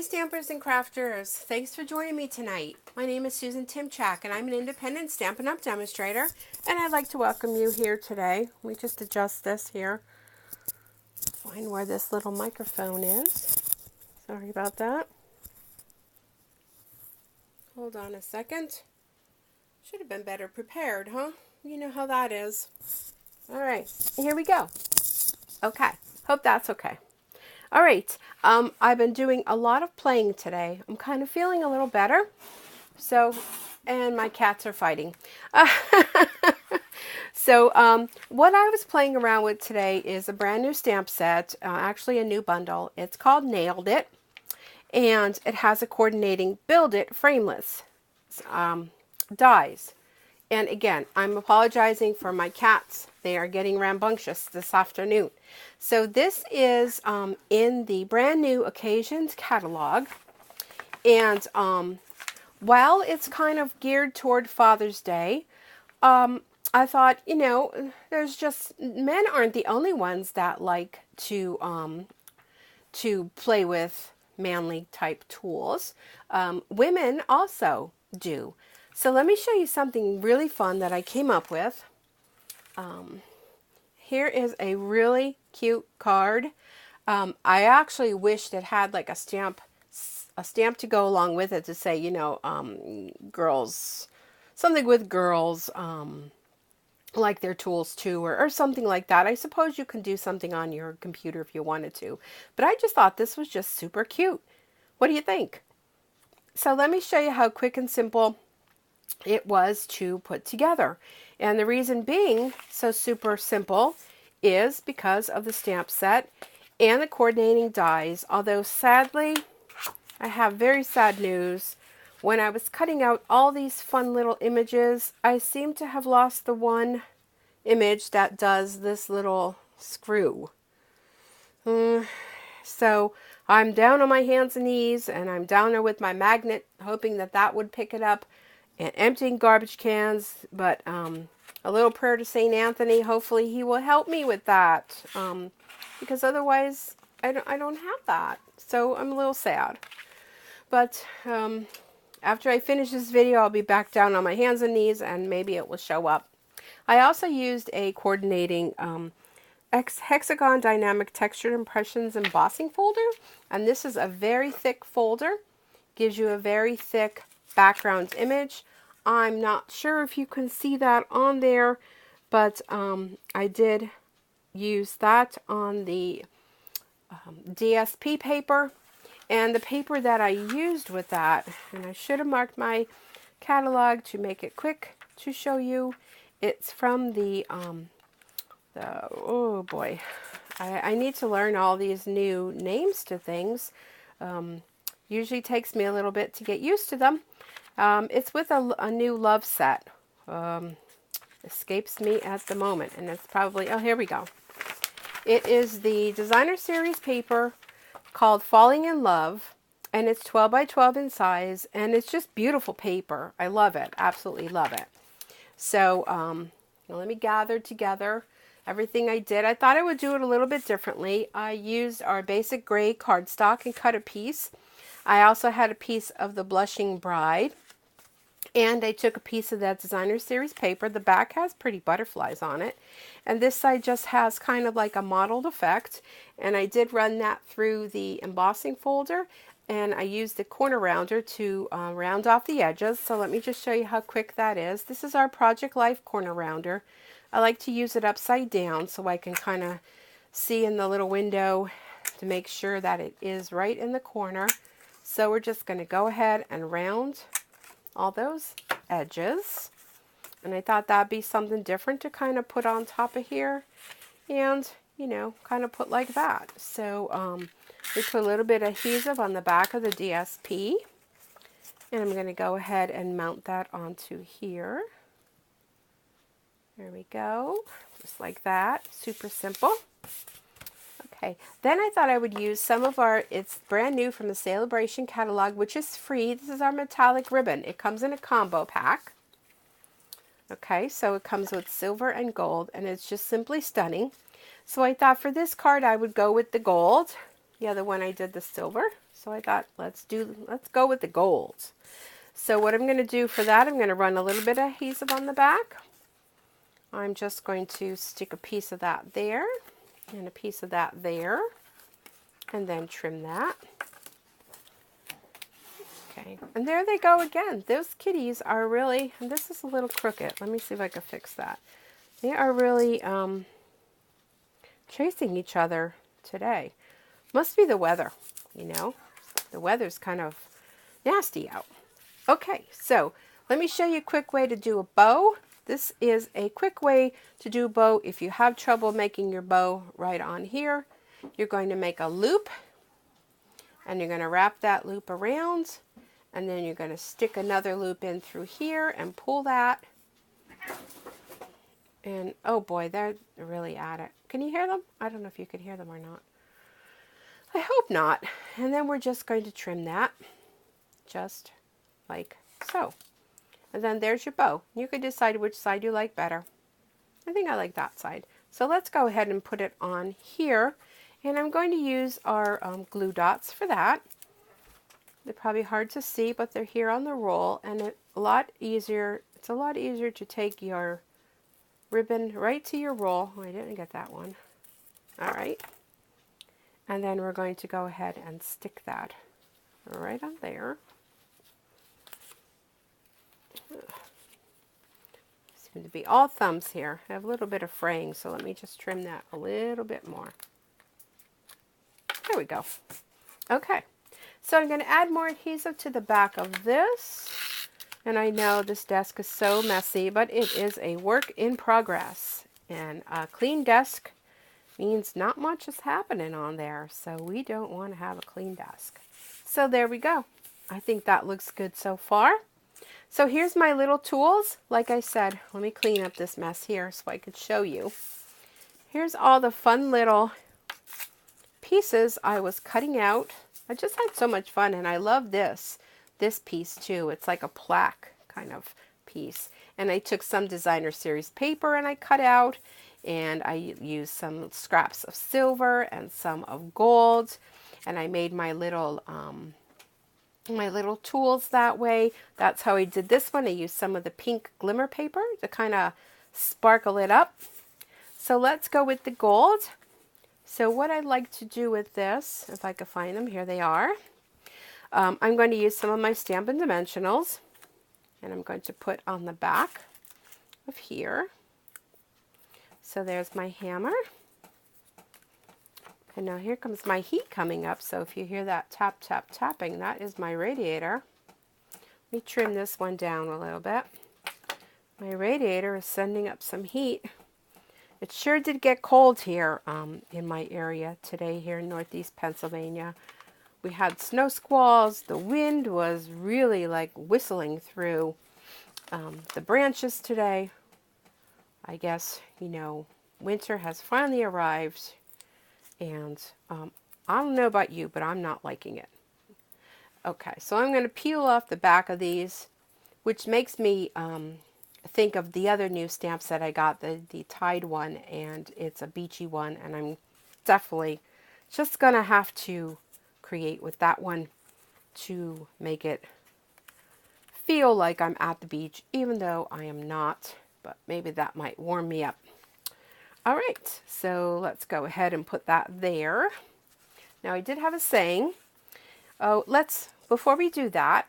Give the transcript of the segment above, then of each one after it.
Hi Stampers and Crafters, thanks for joining me tonight. My name is Susan Timchak and I'm an independent Stampin' Up! Demonstrator, and I'd like to welcome you here today. Let me just adjust this here. Find where this little microphone is. Sorry about that. Hold on a second. Should have been better prepared, huh? You know how that is. Alright, here we go. Okay, hope that's okay. All right, I've been doing a lot of playing today. I'm kind of feeling a little better. So, and my cats are fighting. What I was playing around with today is a brand new stamp set, actually a new bundle. It's called Nailed It, and it has a coordinating Build It frameless dies. And again, I'm apologizing for my cats. They are getting rambunctious this afternoon. So this is in the brand new Occasions catalog. And while it's kind of geared toward Father's Day, I thought, you know, there's just, men aren't the only ones that like to play with manly type tools. Women also do. So let me show you something really fun that I came up with. Here is a really cute card. I actually wished it had like a stamp to go along with it to say, you know, girls, something with girls, like their tools too, or something like that. I suppose you can do something on your computer if you wanted to, but I just thought this was just super cute. What do you think? So let me show you how quick and simple it was to put together. And the reason being so super simple is because of the stamp set and the coordinating dies. Although sadly, I have very sad news. When I was cutting out all these fun little images, I seem to have lost the one image that does this little screw. So I'm down on my hands and knees, and I'm down there with my magnet, hoping that that would pick it up, and emptying garbage cans. But a little prayer to St. Anthony. Hopefully he will help me with that, because otherwise I don't have that. So I'm a little sad. But after I finish this video, I'll be back down on my hands and knees, and maybe it will show up. I also used a coordinating hexagon dynamic textured impressions embossing folder, and this is a very thick folder. Gives you a very thick background image. I'm not sure if you can see that on there, but I did use that on the DSP paper. And the paper that I used with that, and I should have marked my catalog to make it quick to show you, it's from oh boy, I need to learn all these new names to things. Usually takes me a little bit to get used to them. It's with a new love set. Escapes me at the moment, and it's probably, oh, here we go. It is the designer series paper called Falling in Love, and it's 12 by 12 in size, and it's just beautiful paper. I love it, absolutely love it. So let me gather together everything I did. I thought I would do it a little bit differently. I used our basic gray cardstock and cut a piece. I also had a piece of the Blushing Bride, and I took a piece of that designer series paper. The back has pretty butterflies on it, and this side just has kind of like a mottled effect. And I did run that through the embossing folder, and I used the corner rounder to round off the edges. So let me just show you how quick that is. This is our Project Life corner rounder. I like to use it upside down so I can kind of see in the little window to make sure that it is right in the corner. So we're just going to go ahead and round all those edges. And I thought that'd be something different to kind of put on top of here. And, you know, kind of put like that. So we put a little bit of adhesive on the back of the DSP. And I'm going to go ahead and mount that onto here. There we go. Just like that. Super simple. Okay, then I thought I would use some of our, it's brand new from the Celebration catalog, which is free. This is our metallic ribbon. It comes in a combo pack. Okay, so it comes with silver and gold, and it's just simply stunning. So I thought for this card I would go with the gold. The other one I did the silver. So I thought, let's go with the golds. So what I'm going to do for that, I'm going to run a little bit of adhesive on the back. I'm just going to stick a piece of that there and a piece of that there, and then trim that. Okay, and there they go again. Those kitties are really, and this is a little crooked. Let me see if I can fix that. They are really chasing each other today. Must be the weather, you know. The weather's kind of nasty out. Okay, so let me show you a quick way to do a bow. This is a quick way to do a bow. If you have trouble making your bow right on here, you're going to make a loop, and you're going to wrap that loop around, and then you're going to stick another loop in through here and pull that. And oh boy, they're really at it. Can you hear them? I don't know if you can hear them or not. I hope not. And then we're just going to trim that just like so. And then there's your bow. You can decide which side you like better. I think I like that side. So let's go ahead and put it on here. And I'm going to use our glue dots for that. They're probably hard to see, but they're here on the roll. And it's a lot easier to take your ribbon right to your roll. Oh, I didn't get that one. All right. And then we're going to go ahead and stick that right on there. Seem to be all thumbs here. I have a little bit of fraying, so let me just trim that a little bit more. There we go. Okay, so I'm going to add more adhesive to the back of this. And I know this desk is so messy, but it is a work in progress. And a clean desk means not much is happening on there, so we don't want to have a clean desk. So there we go. I think that looks good so far. So here's my little tools. Like I said, let me clean up this mess here so I could show you. Here's all the fun little pieces I was cutting out. I just had so much fun, and I love this piece too. It's like a plaque kind of piece. And I took some designer series paper and I cut out, and I used some scraps of silver and some of gold, and I made my little tools that way. That's how I did this one. I used some of the pink glimmer paper to kind of sparkle it up. So let's go with the gold. So what I'd like to do with this, if I could find them, here they are. I'm going to use some of my Stampin' Dimensionals, and I'm going to put on the back of here. So there's my hammer. And now here comes my heat coming up, so if you hear that tap, tap, tapping, that is my radiator. Let me trim this one down a little bit. My radiator is sending up some heat. It sure did get cold here in my area today here in Northeast Pennsylvania. We had snow squalls. The wind was really like whistling through the branches today. I guess, you know, winter has finally arrived. And I don't know about you, but I'm not liking it. Okay, so I'm going to peel off the back of these, which makes me think of the other new stamp set I got, the Tide one, and it's a beachy one, and I'm definitely just going to have to create with that one to make it feel like I'm at the beach, even though I am not, but maybe that might warm me up. All right, so let's go ahead and put that there. Now I did have a saying. Oh, before we do that,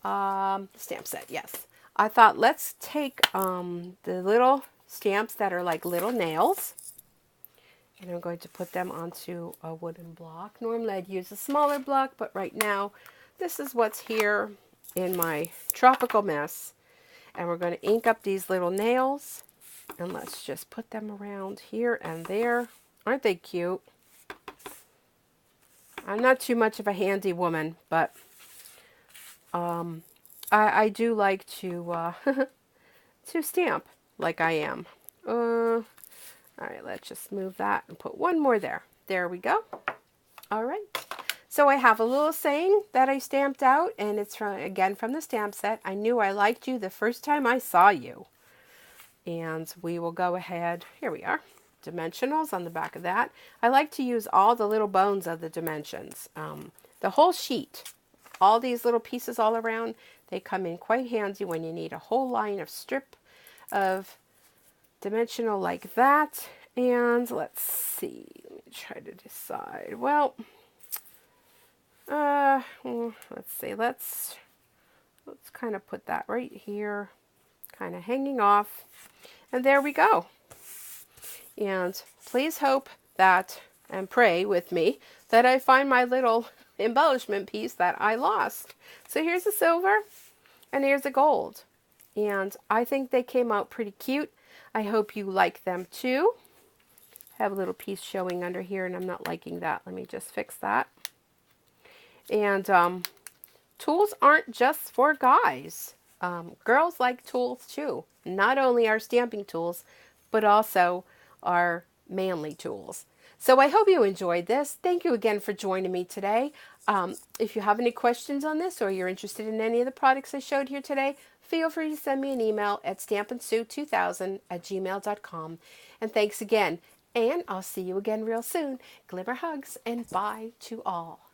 stamp set, yes. I thought let's take the little stamps that are like little nails, and I'm going to put them onto a wooden block. Normally I'd use a smaller block, but right now this is what's here in my tropical mess. And we're going to ink up these little nails. And let's just put them around here and there. Aren't they cute? I'm not too much of a handy woman, but I do like to to stamp like I am. All right, let's just move that and put one more there. There we go. All right. So I have a little saying that I stamped out, and it's again from the stamp set. I knew I liked you the first time I saw you. And we will go ahead, here we are. dimensionals on the back of that. I like to use all the little bones of the dimensions. The whole sheet, all these little pieces all around, they come in quite handy when you need a whole line of strip of dimensional like that. And let's see, let me try to decide. Well, let's see, let's kind of put that right here, kind of hanging off. And there we go. And please hope that, and pray with me, that I find my little embellishment piece that I lost. So here's a silver and here's a gold. And I think they came out pretty cute. I hope you like them too. I have a little piece showing under here and I'm not liking that. Let me just fix that. And tools aren't just for guys. Girls like tools too. Not only our stamping tools, but also our manly tools. So I hope you enjoyed this. Thank you again for joining me today. If you have any questions on this or you're interested in any of the products I showed here today, feel free to send me an email at stampandsue2000@gmail.com. And thanks again. And I'll see you again real soon. Glimmer hugs and bye to all.